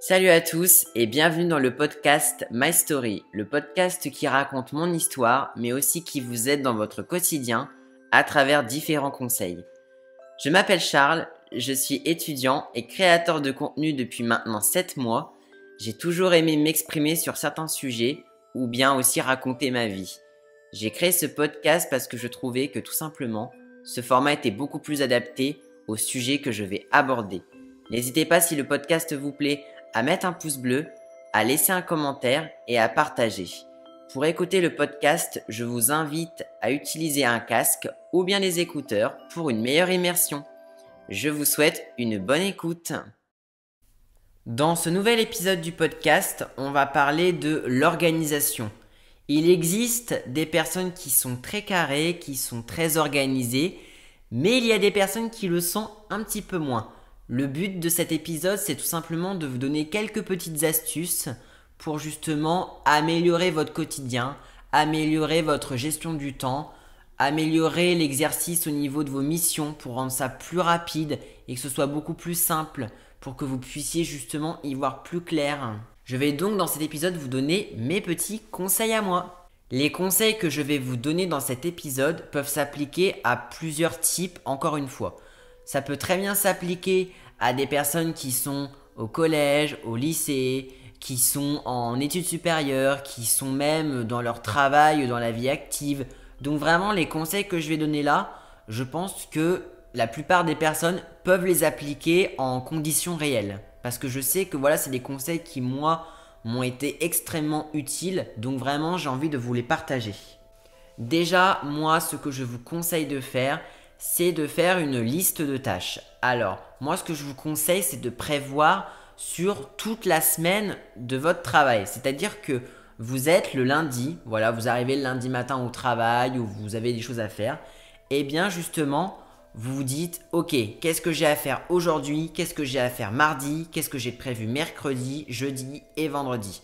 Salut à tous et bienvenue dans le podcast My Story, le podcast qui raconte mon histoire mais aussi qui vous aide dans votre quotidien à travers différents conseils. Je m'appelle Charles, je suis étudiant et créateur de contenu depuis maintenant 7 mois. J'ai toujours aimé m'exprimer sur certains sujets ou bien aussi raconter ma vie. J'ai créé ce podcast parce que je trouvais que tout simplement, ce format était beaucoup plus adapté au sujet que je vais aborder. N'hésitez pas si le podcast vous plaît à mettre un pouce bleu, à laisser un commentaire et à partager. Pour écouter le podcast, je vous invite à utiliser un casque ou bien des écouteurs pour une meilleure immersion. Je vous souhaite une bonne écoute. Dans ce nouvel épisode du podcast, on va parler de l'organisation. Il existe des personnes qui sont très carrées, qui sont très organisées, mais il y a des personnes qui le sont un petit peu moins. Le but de cet épisode, c'est tout simplement de vous donner quelques petites astuces pour justement améliorer votre quotidien, améliorer votre gestion du temps, améliorer l'exercice au niveau de vos missions pour rendre ça plus rapide et que ce soit beaucoup plus simple pour que vous puissiez justement y voir plus clair. Je vais donc dans cet épisode vous donner mes petits conseils à moi. Les conseils que je vais vous donner dans cet épisode peuvent s'appliquer à plusieurs types encore une fois. Ça peut très bien s'appliquer à des personnes qui sont au collège, au lycée, qui sont en études supérieures, qui sont même dans leur travail, dans la vie active. Donc vraiment, les conseils que je vais donner là, je pense que la plupart des personnes peuvent les appliquer en conditions réelles. Parce que je sais que voilà, c'est des conseils qui, moi, m'ont été extrêmement utiles. Donc vraiment, j'ai envie de vous les partager. Déjà, moi, ce que je vous conseille de faire, c'est de faire une liste de tâches. Alors, moi, ce que je vous conseille, c'est de prévoir sur toute la semaine de votre travail. C'est-à-dire que vous êtes le lundi, voilà, vous arrivez le lundi matin au travail ou vous avez des choses à faire. Et bien justement, vous vous dites, ok, qu'est-ce que j'ai à faire aujourd'hui? Qu'est-ce que j'ai à faire mardi? Qu'est-ce que j'ai prévu mercredi, jeudi et vendredi?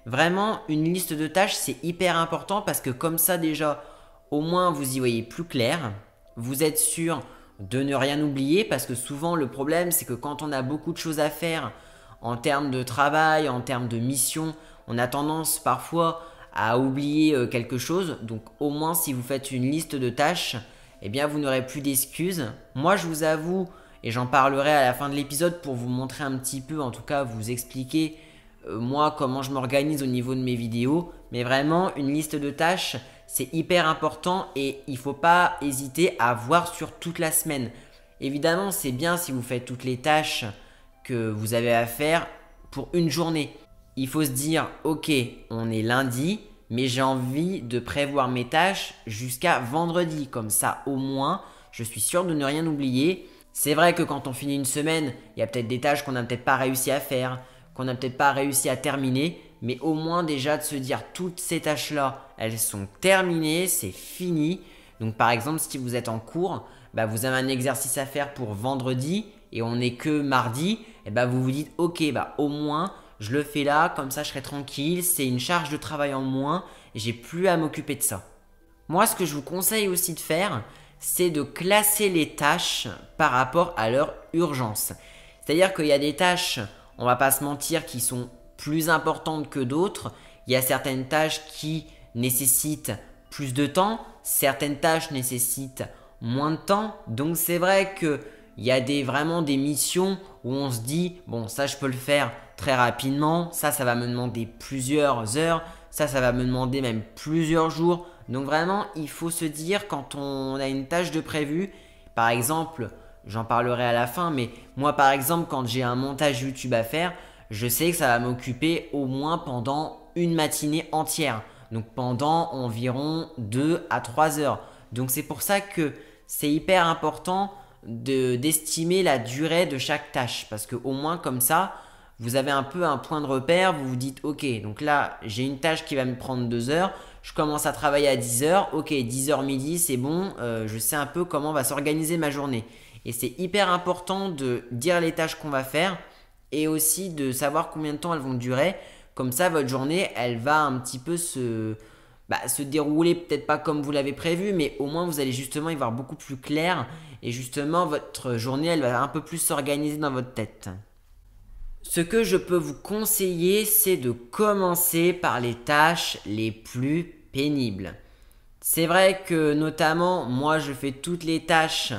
Vraiment, une liste de tâches, c'est hyper important parce que comme ça déjà, au moins vous y voyez plus clair. Vous êtes sûr de ne rien oublier parce que souvent le problème c'est que quand on a beaucoup de choses à faire en termes de travail, en termes de mission, on a tendance parfois à oublier quelque chose. Donc au moins si vous faites une liste de tâches, eh bien vous n'aurez plus d'excuses. Moi je vous avoue, et j'en parlerai à la fin de l'épisode pour vous montrer un petit peu, en tout cas vous expliquer moi comment je m'organise au niveau de mes vidéos. Mais vraiment une liste de tâches, c'est hyper important et il ne faut pas hésiter à voir sur toute la semaine. Évidemment, c'est bien si vous faites toutes les tâches que vous avez à faire pour une journée. Il faut se dire, ok, on est lundi, mais j'ai envie de prévoir mes tâches jusqu'à vendredi. Comme ça, au moins, je suis sûr de ne rien oublier. C'est vrai que quand on finit une semaine, il y a peut-être des tâches qu'on n'a peut-être pas réussi à faire, qu'on n'a peut-être pas réussi à terminer, mais au moins déjà de se dire toutes ces tâches-là, elles sont terminées, c'est fini. Donc par exemple, si vous êtes en cours, vous avez un exercice à faire pour vendredi et on n'est que mardi, et vous vous dites ok, au moins je le fais là, comme ça je serai tranquille, c'est une charge de travail en moins et j'ai plus à m'occuper de ça. Moi, ce que je vous conseille aussi de faire, c'est de classer les tâches par rapport à leur urgence. C'est-à-dire qu'il y a des tâches, on va pas se mentir, qui sont plus importantes que d'autres. Il y a certaines tâches qui nécessitent plus de temps, certaines tâches nécessitent moins de temps. Donc c'est vrai qu'il y a vraiment des missions où on se dit, bon ça je peux le faire très rapidement, ça va me demander plusieurs heures, ça va me demander même plusieurs jours. Donc vraiment il faut se dire quand on a une tâche de prévu, par exemple, j'en parlerai à la fin, mais moi par exemple quand j'ai un montage YouTube à faire, je sais que ça va m'occuper au moins pendant une matinée entière. Donc pendant environ 2 à 3 heures. Donc c'est pour ça que c'est hyper important d'estimer la durée de chaque tâche. Parce qu'au moins comme ça, vous avez un peu un point de repère. Vous vous dites ok, donc là j'ai une tâche qui va me prendre 2 heures. Je commence à travailler à 10 heures. Ok, 10 heures midi, c'est bon. Je sais un peu comment va s'organiser ma journée. Et c'est hyper important de dire les tâches qu'on va faire et aussi de savoir combien de temps elles vont durer. Comme ça, votre journée, elle va un petit peu se dérouler, peut-être pas comme vous l'avez prévu, mais au moins vous allez justement y voir beaucoup plus clair et justement votre journée, elle va un peu plus s'organiser dans votre tête. Ce que je peux vous conseiller, c'est de commencer par les tâches les plus pénibles. C'est vrai que notamment, moi je fais toutes les tâches,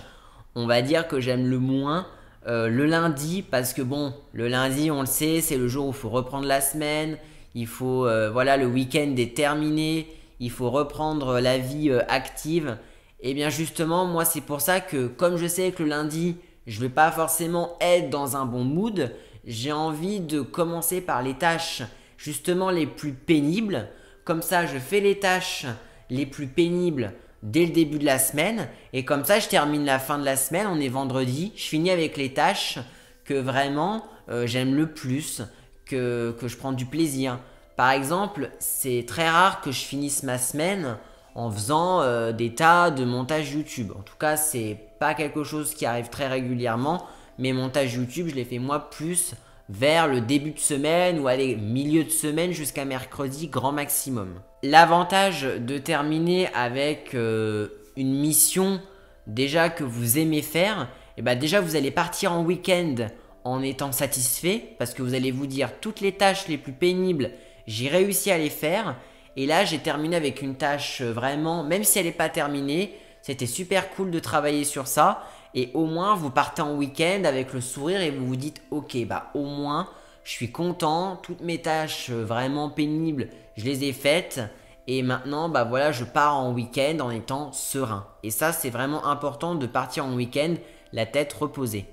on va dire que j'aime le moins le lundi parce que bon, le lundi on le sait, c'est le jour où il faut reprendre la semaine, il faut, voilà, le week-end est terminé, il faut reprendre la vie active. Et bien justement, moi c'est pour ça que comme je sais que le lundi, je ne vais pas forcément être dans un bon mood, j'ai envie de commencer par les tâches justement les plus pénibles. Comme ça, je fais les tâches les plus pénibles dès le début de la semaine. Et comme ça, je termine la fin de la semaine, on est vendredi, je finis avec les tâches que vraiment j'aime le plus, que je prends du plaisir. Par exemple, c'est très rare que je finisse ma semaine en faisant des tas de montages YouTube. En tout cas, c'est pas quelque chose qui arrive très régulièrement. Mes montages YouTube, je les fais moi plus vers le début de semaine ou allez, milieu de semaine jusqu'à mercredi grand maximum. L'avantage de terminer avec une mission déjà que vous aimez faire, et ben déjà vous allez partir en week-end en étant satisfait parce que vous allez vous dire toutes les tâches les plus pénibles, j'ai réussi à les faire. Et là, j'ai terminé avec une tâche vraiment, même si elle n'est pas terminée, c'était super cool de travailler sur ça. Et au moins, vous partez en week-end avec le sourire et vous vous dites ok, bah au moins, je suis content, toutes mes tâches vraiment pénibles, je les ai faites. Et maintenant, bah voilà, je pars en week-end en étant serein. Et ça, c'est vraiment important de partir en week-end la tête reposée.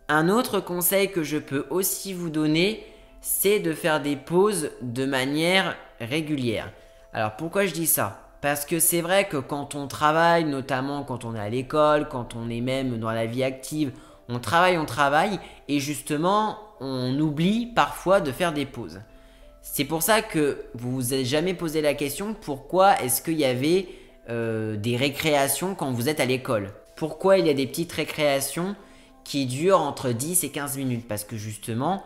Un autre conseil que je peux aussi vous donner, c'est de faire des pauses de manière régulière. Alors pourquoi je dis ça? Parce que c'est vrai que quand on travaille, notamment quand on est à l'école, quand on est même dans la vie active, on travaille et justement on oublie parfois de faire des pauses. C'est pour ça que vous vous êtes jamais posé la question pourquoi est-ce qu'il y avait des récréations quand vous êtes à l'école? Pourquoi il y a des petites récréations qui durent entre 10 et 15 minutes? Parce que justement,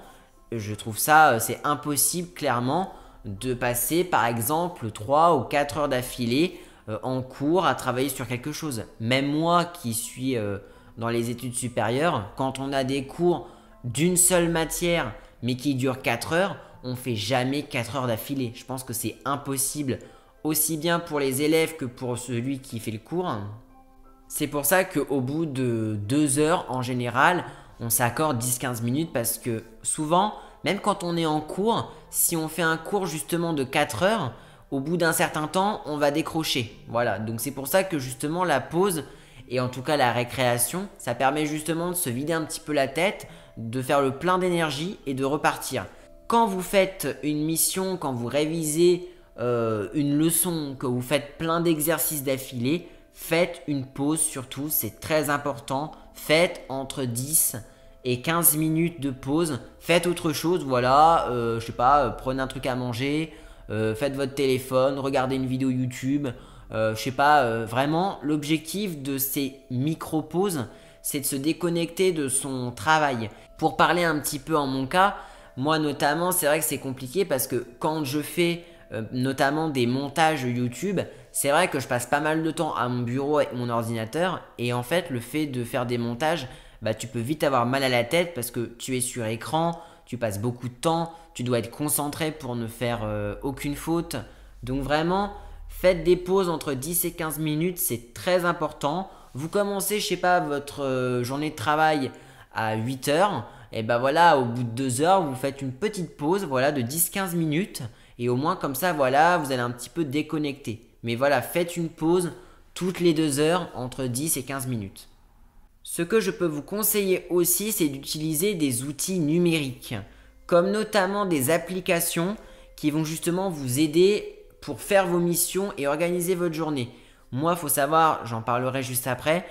je trouve ça, c'est impossible clairement de passer par exemple 3 ou 4 heures d'affilée en cours à travailler sur quelque chose. Même moi qui suis dans les études supérieures, quand on a des cours d'une seule matière mais qui durent 4 heures, on fait jamais 4 heures d'affilée. Je pense que c'est impossible aussi bien pour les élèves que pour celui qui fait le cours. C'est pour ça qu'au bout de 2 heures en général, on s'accorde 10-15 minutes parce que souvent, même quand on est en cours, si on fait un cours justement de 4 heures, au bout d'un certain temps, on va décrocher. Voilà, donc c'est pour ça que justement la pause et en tout cas la récréation, ça permet justement de se vider un petit peu la tête, de faire le plein d'énergie et de repartir. Quand vous faites une mission, quand vous révisez une leçon, que vous faites plein d'exercices d'affilée, faites une pause surtout, c'est très important. Faites entre 10 et 15 minutes de pause. Faites autre chose, voilà, je sais pas, prenez un truc à manger, faites votre téléphone, regardez une vidéo YouTube. Je sais pas, vraiment, l'objectif de ces micro-pauses, c'est de se déconnecter de son travail. Pour parler un petit peu en mon cas, moi notamment, c'est vrai que c'est compliqué parce que quand je fais notamment des montages YouTube, c'est vrai que je passe pas mal de temps à mon bureau avec mon ordinateur et en fait le fait de faire des montages, bah, tu peux vite avoir mal à la tête parce que tu es sur écran, tu passes beaucoup de temps, tu dois être concentré pour ne faire aucune faute. Donc vraiment, faites des pauses entre 10 et 15 minutes, c'est très important. Vous commencez, je sais pas, votre journée de travail à 8 heures, et ben voilà, au bout de 2 heures, vous faites une petite pause, voilà, de 10-15 minutes. Et au moins comme ça, voilà, vous allez un petit peu déconnecter. Mais voilà, faites une pause toutes les 2 heures entre 10 et 15 minutes. Ce que je peux vous conseiller aussi, c'est d'utiliser des outils numériques, comme notamment des applications qui vont justement vous aider pour faire vos missions et organiser votre journée. Moi, il faut savoir, j'en parlerai juste après,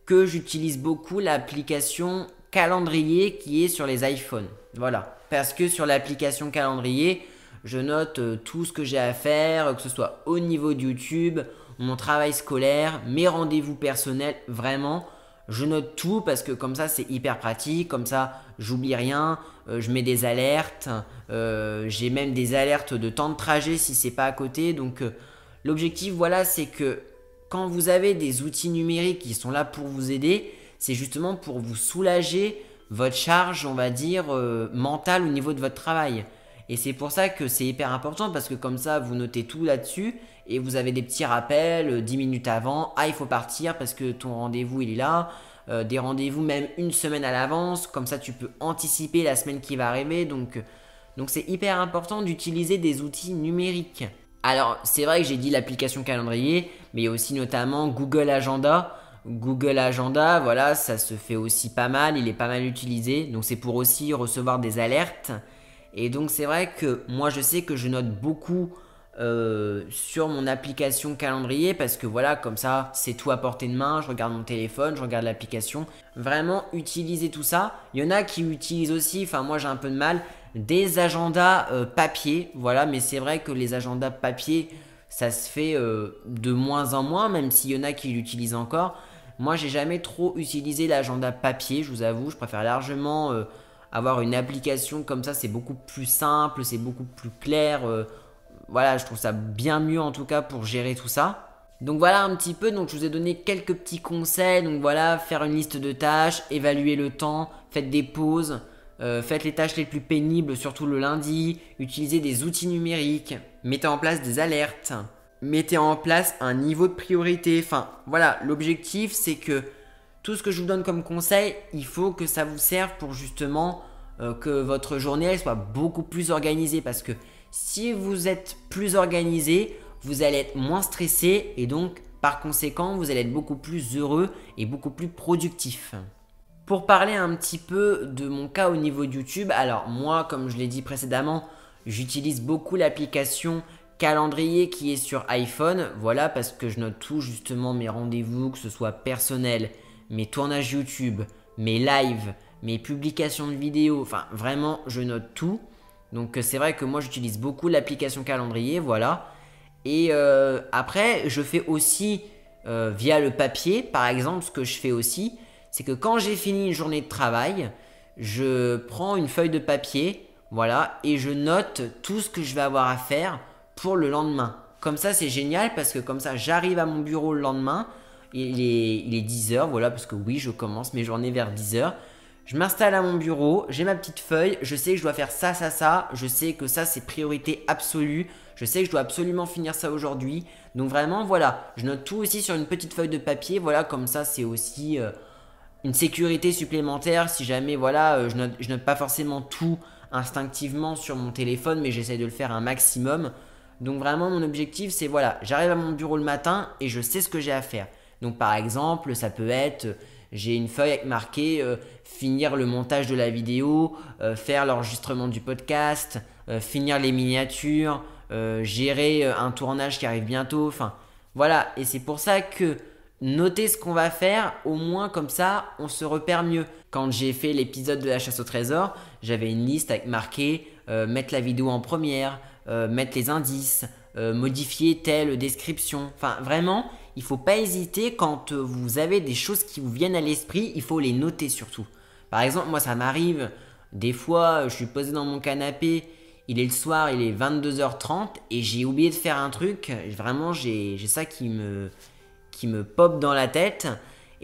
que j'utilise beaucoup l'application calendrier qui est sur les iPhones. Voilà, parce que sur l'application calendrier, je note tout ce que j'ai à faire, que ce soit au niveau de YouTube, mon travail scolaire, mes rendez-vous personnels, vraiment. Je note tout parce que comme ça c'est hyper pratique, comme ça j'oublie rien, je mets des alertes, j'ai même des alertes de temps de trajet si c'est pas à côté. Donc l'objectif voilà c'est que quand vous avez des outils numériques qui sont là pour vous aider, c'est justement pour vous soulager votre charge, on va dire, mentale au niveau de votre travail. Et c'est pour ça que c'est hyper important parce que comme ça, vous notez tout là-dessus et vous avez des petits rappels 10 minutes avant. Ah, il faut partir parce que ton rendez-vous, il est là. Des rendez-vous même une semaine à l'avance. Comme ça, tu peux anticiper la semaine qui va arriver. Donc c'est hyper important d'utiliser des outils numériques. Alors, c'est vrai que j'ai dit l'application calendrier, mais il y a aussi notamment Google Agenda. Google Agenda, voilà, ça se fait aussi pas mal, il est pas mal utilisé. Donc c'est pour aussi recevoir des alertes. Et donc c'est vrai que moi je sais que je note beaucoup sur mon application calendrier parce que voilà, comme ça, c'est tout à portée de main. Je regarde mon téléphone, je regarde l'application. Vraiment utiliser tout ça. Il y en a qui utilisent aussi, enfin moi j'ai un peu de mal, des agendas papier. Voilà, mais c'est vrai que les agendas papier, ça se fait de moins en moins, même s'il y en a qui l'utilisent encore. Moi, j'ai jamais trop utilisé l'agenda papier, je vous avoue. Je préfère largement avoir une application comme ça. C'est beaucoup plus simple, c'est beaucoup plus clair. Voilà, je trouve ça bien mieux en tout cas pour gérer tout ça. Donc voilà un petit peu, donc je vous ai donné quelques petits conseils. Donc voilà, faire une liste de tâches, évaluer le temps, faites des pauses, faites les tâches les plus pénibles, surtout le lundi, utilisez des outils numériques, mettez en place des alertes. Mettez en place un niveau de priorité. Enfin, voilà, l'objectif, c'est que tout ce que je vous donne comme conseil, il faut que ça vous serve pour justement que votre journée elle soit beaucoup plus organisée. Parce que si vous êtes plus organisé, vous allez être moins stressé et donc, par conséquent, vous allez être beaucoup plus heureux et beaucoup plus productif. Pour parler un petit peu de mon cas au niveau de YouTube, alors moi, comme je l'ai dit précédemment, j'utilise beaucoup l'application calendrier qui est sur iPhone, voilà, parce que je note tout justement mes rendez-vous, que ce soit personnel, mes tournages YouTube, mes lives, mes publications de vidéos, enfin vraiment je note tout. Donc c'est vrai que moi j'utilise beaucoup l'application calendrier, voilà. Et après je fais aussi via le papier, par exemple, ce que je fais aussi, c'est que quand j'ai fini une journée de travail, je prends une feuille de papier, voilà, et je note tout ce que je vais avoir à faire pour le lendemain. Comme ça, c'est génial parce que comme ça, j'arrive à mon bureau le lendemain. Il est 10h, voilà, parce que oui, je commence mes journées vers 10h. Je m'installe à mon bureau, j'ai ma petite feuille, je sais que je dois faire ça, ça, ça. Je sais que ça, c'est priorité absolue. Je sais que je dois absolument finir ça aujourd'hui. Donc vraiment, voilà, je note tout aussi sur une petite feuille de papier. Voilà, comme ça, c'est aussi une sécurité supplémentaire. Si jamais, voilà, je note pas forcément tout instinctivement sur mon téléphone, mais j'essaie de le faire un maximum. Donc vraiment mon objectif c'est voilà, j'arrive à mon bureau le matin et je sais ce que j'ai à faire. Donc par exemple ça peut être, j'ai une feuille avec marqué finir le montage de la vidéo, faire l'enregistrement du podcast, finir les miniatures, gérer un tournage qui arrive bientôt. Enfin voilà, et c'est pour ça que noter ce qu'on va faire, au moins comme ça on se repère mieux. Quand j'ai fait l'épisode de la chasse au trésor, j'avais une liste avec marqué mettre la vidéo en première, mettre les indices, modifier telle description. Enfin, vraiment, il ne faut pas hésiter quand vous avez des choses qui vous viennent à l'esprit, il faut les noter surtout. Par exemple, moi, ça m'arrive, des fois, je suis posé dans mon canapé, il est le soir, il est 22h30 et j'ai oublié de faire un truc. Vraiment, j'ai ça qui me pop dans la tête.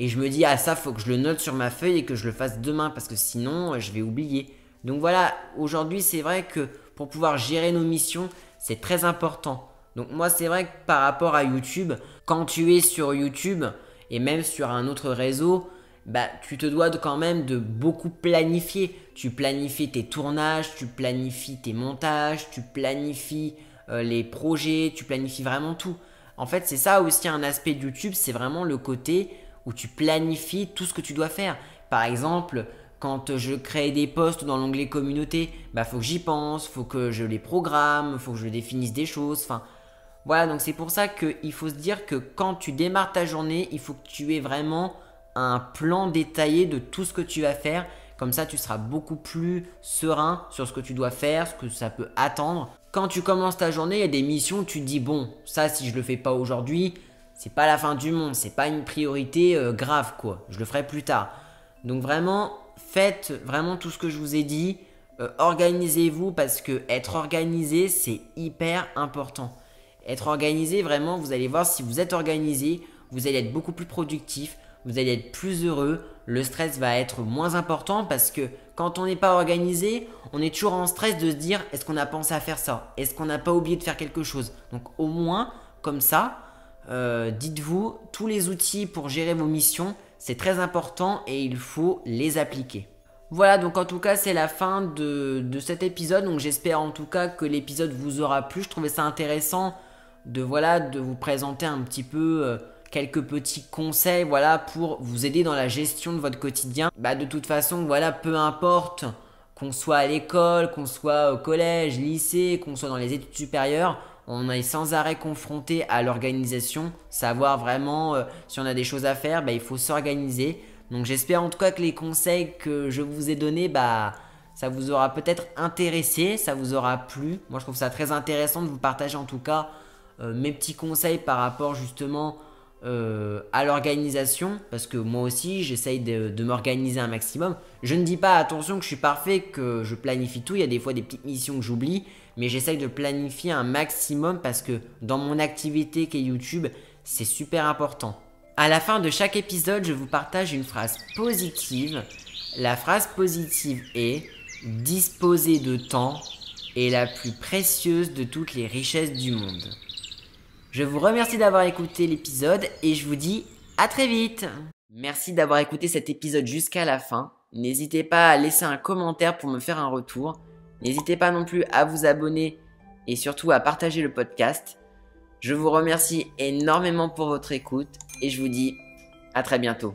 Et je me dis, ah ça, faut que je le note sur ma feuille et que je le fasse demain parce que sinon, je vais oublier. Donc voilà, aujourd'hui, c'est vrai que pour pouvoir gérer nos missions, c'est très important. Donc moi, c'est vrai que par rapport à YouTube, quand tu es sur YouTube et même sur un autre réseau, bah, tu te dois quand même de beaucoup planifier. Tu planifies tes tournages, tu planifies tes montages, tu planifies les projets, tu planifies vraiment tout. En fait, c'est ça aussi un aspect de YouTube, c'est vraiment le côté où tu planifies tout ce que tu dois faire. Par exemple, quand je crée des posts dans l'onglet communauté, bah faut que j'y pense, faut que je les programme, faut que je définisse des choses. Enfin, voilà, donc c'est pour ça qu'il faut se dire que quand tu démarres ta journée, il faut que tu aies vraiment un plan détaillé de tout ce que tu vas faire. Comme ça, tu seras beaucoup plus serein sur ce que tu dois faire, ce que ça peut attendre. Quand tu commences ta journée, il y a des missions où tu te dis bon, ça si je le fais pas aujourd'hui, c'est pas la fin du monde, c'est pas une priorité grave quoi. Je le ferai plus tard. Donc vraiment, faites vraiment tout ce que je vous ai dit. Organisez-vous parce que être organisé, c'est hyper important. Être organisé, vraiment, vous allez voir si vous êtes organisé, vous allez être beaucoup plus productif. vous allez être plus heureux, le stress va être moins important parce que quand on n'est pas organisé, on est toujours en stress de se dire est-ce qu'on a pensé à faire ça? Est-ce qu'on n'a pas oublié de faire quelque chose? Donc au moins, comme ça, dites-vous, tous les outils pour gérer vos missions, c'est très important et il faut les appliquer. Voilà, donc en tout cas, c'est la fin de cet épisode. Donc j'espère en tout cas que l'épisode vous aura plu. Je trouvais ça intéressant de vous présenter un petit peu quelques petits conseils pour vous aider dans la gestion de votre quotidien. De toute façon, peu importe qu'on soit à l'école, qu'on soit au collège, lycée, qu'on soit dans les études supérieures, on est sans arrêt confronté à l'organisation, savoir vraiment si on a des choses à faire, il faut s'organiser. Donc j'espère en tout cas que les conseils que je vous ai donnés, ça vous aura peut-être intéressé, ça vous aura plu. Moi je trouve ça très intéressant de vous partager en tout cas mes petits conseils par rapport justement à l'organisation, parce que moi aussi j'essaye de m'organiser un maximum. Je ne dis pas attention que je suis parfait, que je planifie tout, il y a des fois des petites missions que j'oublie, mais j'essaye de planifier un maximum parce que dans mon activité qu'est YouTube, c'est super important. À la fin de chaque épisode, je vous partage une phrase positive. La phrase positive est « Disposer de temps est la plus précieuse de toutes les richesses du monde ». Je vous remercie d'avoir écouté l'épisode et je vous dis à très vite. Merci d'avoir écouté cet épisode jusqu'à la fin. N'hésitez pas à laisser un commentaire pour me faire un retour. N'hésitez pas non plus à vous abonner et surtout à partager le podcast. Je vous remercie énormément pour votre écoute et je vous dis à très bientôt.